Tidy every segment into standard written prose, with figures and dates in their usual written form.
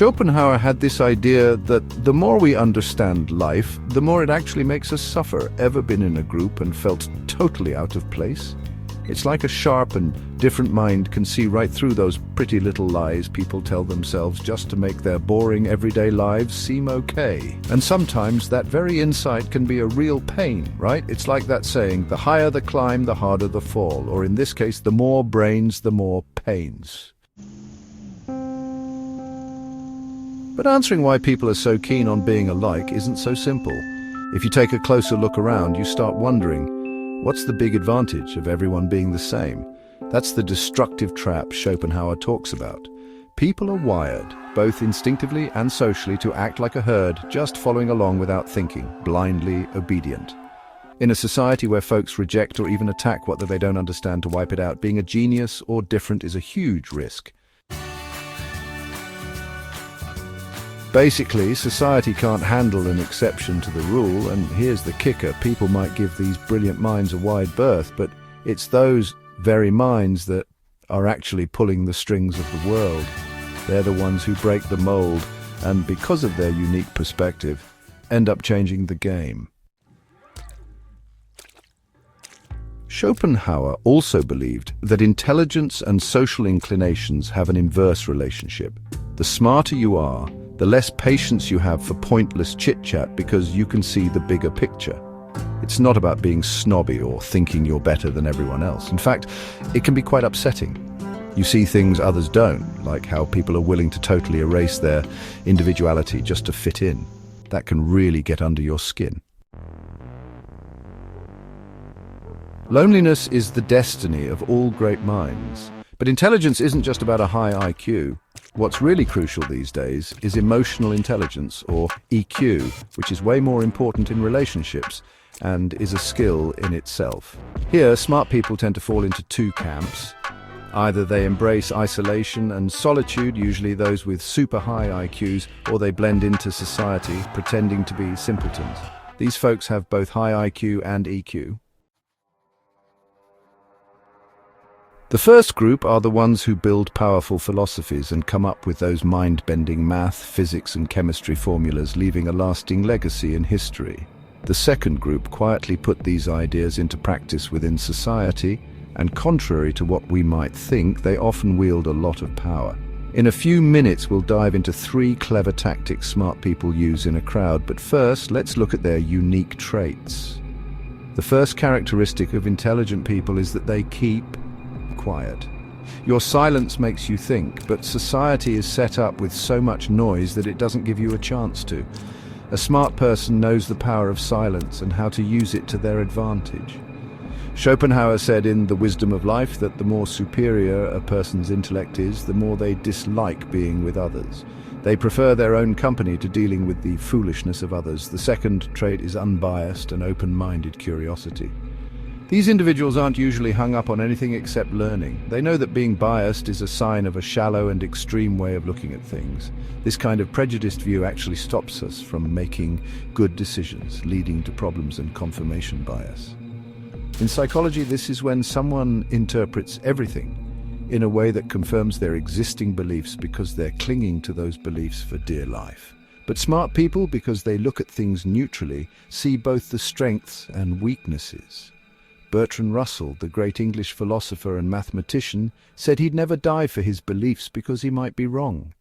Schopenhauer had this idea that the more we understand life, the more it actually makes us suffer. Ever been in a group and felt totally out of place? It's like a sharp and different mind can see right through those pretty little lies people tell themselves just to make their boring everyday lives seem okay. And sometimes that very insight can be a real pain, right? It's like that saying, the higher the climb, the harder the fall, or in this case, the more brains, the more pains. But answering why people are so keen on being alike isn't so simple. If you take a closer look around, you start wondering, what's the big advantage of everyone being the same? That's the destructive trap Schopenhauer talks about. People are wired, both instinctively and socially, to act like a herd, just following along without thinking, blindly obedient. In a society where folks reject or even attack what they don't understand to wipe it out, being a genius or different is a huge risk. Basically, society can't handle an exception to the rule, and here's the kicker: people might give these brilliant minds a wide berth, but it's those very minds that are actually pulling the strings of the world. They're the ones who break the mold, and because of their unique perspective, end up changing the game. Schopenhauer also believed that intelligence and social inclinations have an inverse relationship. The smarter you are, the less patience you have for pointless chit-chat because you can see the bigger picture. It's not about being snobby or thinking you're better than everyone else. In fact, it can be quite upsetting. You see things others don't, like how people are willing to totally erase their individuality just to fit in. That can really get under your skin. Loneliness is the destiny of all great minds. But intelligence isn't just about a high IQ. What's really crucial these days is emotional intelligence, or EQ, which is way more important in relationships and is a skill in itself. Here, smart people tend to fall into two camps. Either they embrace isolation and solitude, usually those with super high IQs, or they blend into society, pretending to be simpletons. These folks have both high IQ and EQ. The first group are the ones who build powerful philosophies and come up with those mind-bending math, physics and chemistry formulas, leaving a lasting legacy in history. The second group quietly put these ideas into practice within society, and contrary to what we might think, they often wield a lot of power. In a few minutes, we'll dive into 3 clever tactics smart people use in a crowd, but first, let's look at their unique traits. The first characteristic of intelligent people is that they keep quiet. Your silence makes you think, but society is set up with so much noise that it doesn't give you a chance to. A smart person knows the power of silence and how to use it to their advantage. Schopenhauer said in The Wisdom of Life that the more superior a person's intellect is, the more they dislike being with others. They prefer their own company to dealing with the foolishness of others. The second trait is unbiased and open-minded curiosity. These individuals aren't usually hung up on anything except learning. They know that being biased is a sign of a shallow and extreme way of looking at things. This kind of prejudiced view actually stops us from making good decisions, leading to problems and confirmation bias. In psychology, this is when someone interprets everything in a way that confirms their existing beliefs because they're clinging to those beliefs for dear life. But smart people, because they look at things neutrally, see both the strengths and weaknesses. Bertrand, the great English philosopher and mathematician, said he'd never die for his beliefs because he might be wrong.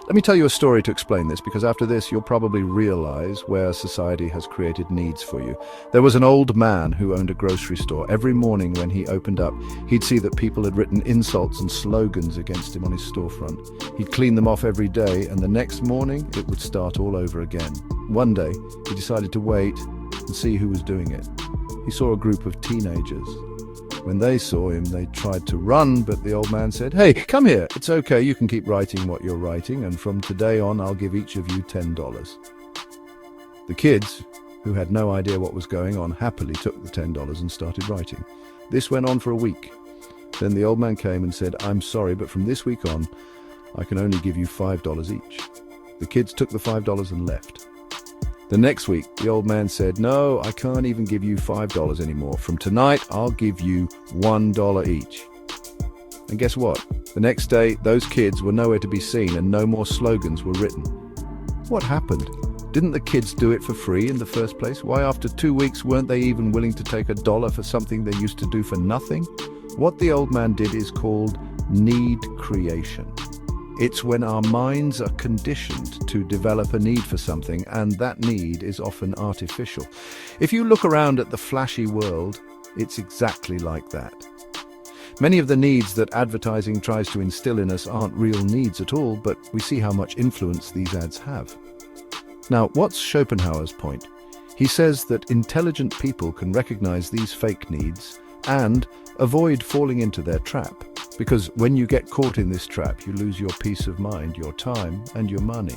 Let me tell you a story to explain this, because after this you'll probably realize where society has created needs for you. There was an old man who owned a grocery store. Every morning when he opened up, he'd see that people had written insults and slogans against him on his storefront. He'd clean them off every day, and the next morning it would start all over again. One day, he decided to wait and see who was doing it. He saw a group of teenagers. When they saw him, they tried to run, but the old man said, "Hey, come here. It's okay, you can keep writing what you're writing, and from today on, I'll give each of you $10. The kids, who had no idea what was going on, happily took the $10 and started writing. This went on for a week. Then the old man came and said, "I'm sorry, but from this week on, I can only give you $5 each." The kids took the $5 and left. The next week, the old man said, "No, I can't even give you $5 anymore. From tonight, I'll give you $1 each." And guess what? The next day, those kids were nowhere to be seen and no more slogans were written. What happened? Didn't the kids do it for free in the first place? Why after 2 weeks weren't they even willing to take $1 for something they used to do for nothing? What the old man did is called need creation. It's when our minds are conditioned to develop a need for something, and that need is often artificial. If you look around at the flashy world, it's exactly like that. Many of the needs that advertising tries to instill in us aren't real needs at all, but we see how much influence these ads have. Now, what's Schopenhauer's point? He says that intelligent people can recognize these fake needs and avoid falling into their trap. Because when you get caught in this trap, you lose your peace of mind, your time, and your money.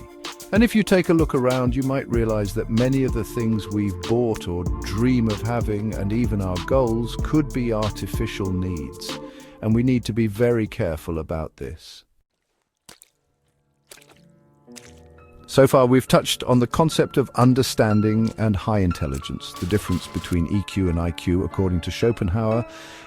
And if you take a look around, you might realize that many of the things we've bought or dream of having, and even our goals, could be artificial needs. And we need to be very careful about this. So far, we've touched on the concept of understanding and high intelligence, the difference between EQ and IQ according to Schopenhauer,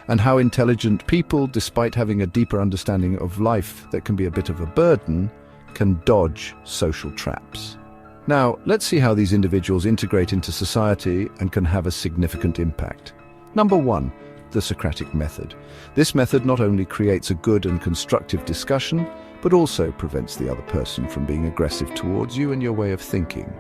and how intelligent people, despite having a deeper understanding of life that can be a bit of a burden, can dodge social traps. Now, let's see how these individuals integrate into society and can have a significant impact. Number 1, the Socratic method. This method not only creates a good and constructive discussion, but also prevents the other person from being aggressive towards you and your way of thinking.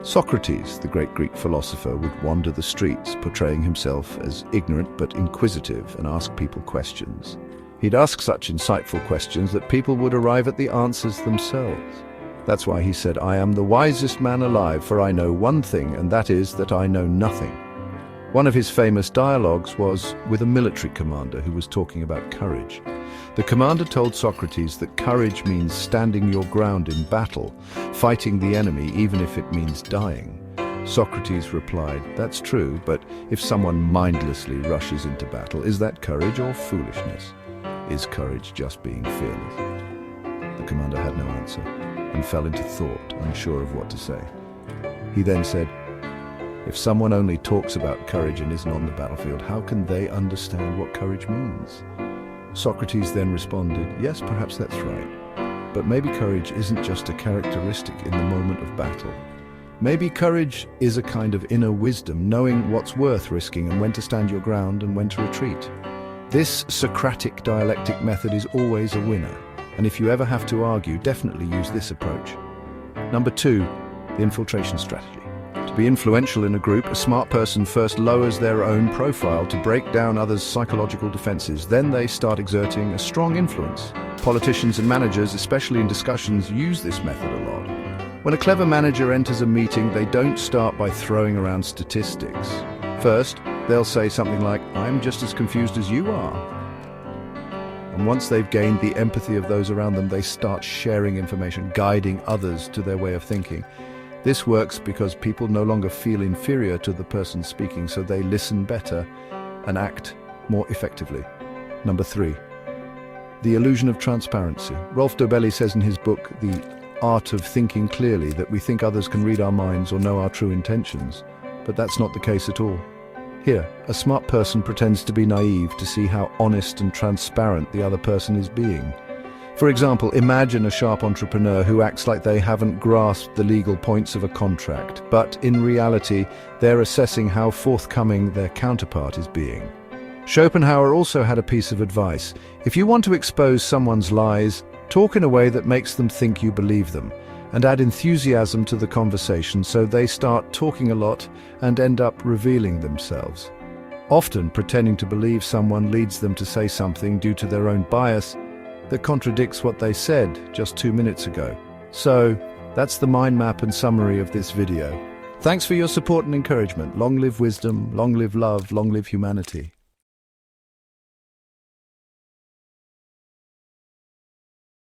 Socrates, the great Greek philosopher, would wander the streets, portraying himself as ignorant but inquisitive, and ask people questions. He'd ask such insightful questions that people would arrive at the answers themselves. That's why he said, "I am the wisest man alive, for I know one thing, and that is that I know nothing." One of his famous dialogues was with a military commander who was talking about courage. The commander told Socrates that courage means standing your ground in battle, fighting the enemy even if it means dying. Socrates replied, "That's true, but if someone mindlessly rushes into battle, is that courage or foolishness? Is courage just being fearless?" The commander had no answer and fell into thought, unsure of what to say. He then said, "If someone only talks about courage and isn't on the battlefield, how can they understand what courage means?" Socrates then responded, "Yes, perhaps that's right. But maybe courage isn't just a characteristic in the moment of battle. Maybe courage is a kind of inner wisdom, knowing what's worth risking and when to stand your ground and when to retreat. This Socratic dialectic method is always a winner, and if you ever have to argue, definitely use this approach." Number 2, the infiltration strategy. To be influential in a group, a smart person first lowers their own profile to break down others' psychological defenses. Then they start exerting a strong influence. Politicians and managers, especially in discussions, use this method a lot. When a clever manager enters a meeting, they don't start by throwing around statistics. First, they'll say something like, "I'm just as confused as you are." And once they've gained the empathy of those around them, they start sharing information, guiding others to their way of thinking. This works because people no longer feel inferior to the person speaking, so they listen better and act more effectively. Number 3, the illusion of transparency. Rolf Dobelli says in his book, The Art of Thinking Clearly, that we think others can read our minds or know our true intentions, but that's not the case at all. Here, a smart person pretends to be naive to see how honest and transparent the other person is being. For example, imagine a sharp entrepreneur who acts like they haven't grasped the legal points of a contract, but in reality, they're assessing how forthcoming their counterpart is being. Schopenhauer also had a piece of advice. If you want to expose someone's lies, talk in a way that makes them think you believe them, and add enthusiasm to the conversation so they start talking a lot and end up revealing themselves. Often, pretending to believe someone leads them to say something due to their own bias that contradicts what they said just 2 minutes ago. So, that's the mind map and summary of this video. Thanks for your support and encouragement. Long live wisdom, long live love, long live humanity.